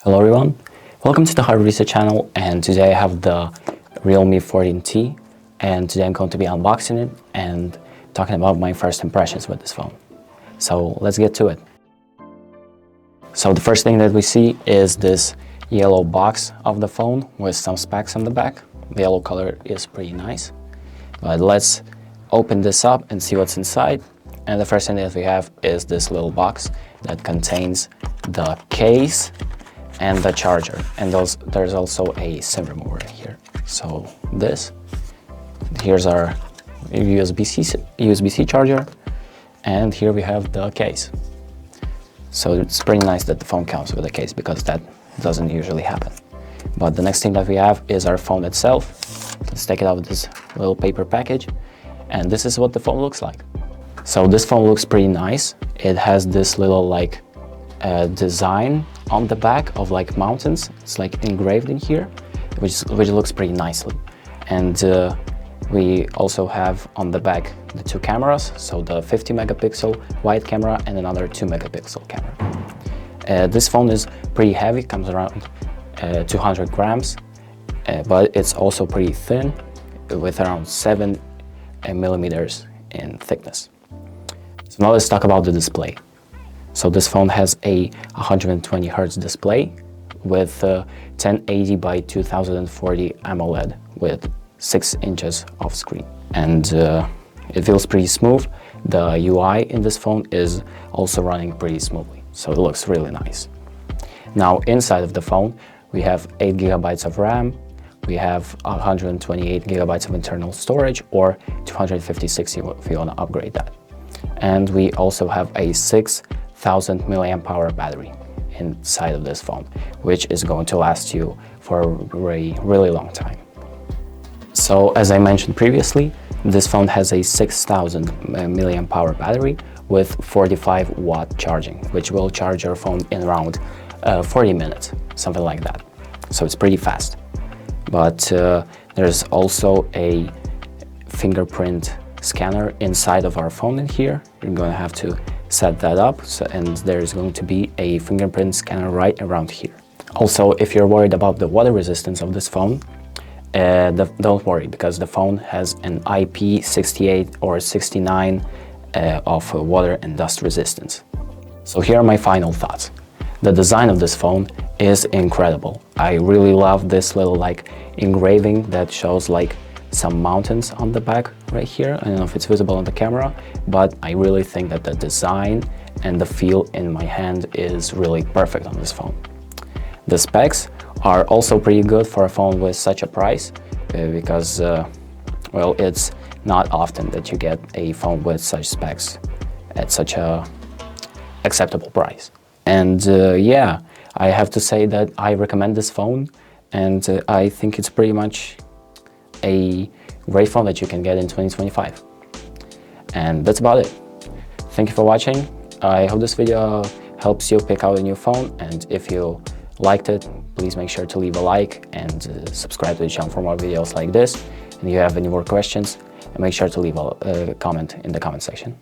Hello everyone, welcome to the HardReset channel, and today I have the REALME 14T, and today I'm going to be unboxing it and talking about my first impressions with this phone. So let's get to it. So the first thing that we see is this yellow box of the phone with some specs on the back. The yellow color is pretty nice, but let's open this up and see what's inside. And the first thing that we have is this little box that contains the case and the charger, and there's also a SIM remover here. So here's our USB-C charger, and here we have the case. So it's pretty nice that the phone comes with a case, because that doesn't usually happen. But the next thing that we have is our phone itself. Let's take it out of this little paper package, and this is what the phone looks like. So this phone looks pretty nice. It has this little design on the back of mountains. It's engraved in here, which looks pretty nicely. And we also have on the back the two cameras, so the 50 megapixel wide camera and another 2 megapixel camera. This phone is pretty heavy, comes around 200 grams, but it's also pretty thin, with around 7 millimeters in thickness. So now let's talk about the display. So this phone has a 120 Hertz display with 1080 by 2040 AMOLED with 6 inches of screen. And it feels pretty smooth. The UI in this phone is also running pretty smoothly, so it looks really nice. Now inside of the phone, we have 8 gigabytes of RAM, we have 128 gigabytes of internal storage, or 256 if you want to upgrade that. And we also have a 6,000 milliamp hour battery inside of this phone, which is going to last you for a really long time. So as I mentioned previously, this phone has a 6,000 milliamp hour battery with 45 watt charging, which will charge your phone in around 40 minutes, something like that. So it's pretty fast. But there's also a fingerprint scanner inside of our phone in here. You're going to have to set that up, and there's going to be a fingerprint scanner right around here. Also, if you're worried about the water resistance of this phone, don't worry, because the phone has an IP68 or 69 of water and dust resistance. So here are my final thoughts. The design of this phone is incredible. I really love this little engraving that shows some mountains on the back right here. I don't know if it's visible on the camera, but I really think that the design and the feel in my hand is really perfect on this phone. The specs are also pretty good for a phone with such a price, because well, it's not often that you get a phone with such specs at such a acceptable price. And yeah, I have to say that I recommend this phone, and I think it's pretty much a great phone that you can get in 2025. And that's about it. Thank you for watching. I hope this video helps you pick out a new phone, and if you liked it, please make sure to leave a like and subscribe to the channel for more videos like this. And if you have any more questions, make sure to leave a comment in the comment section.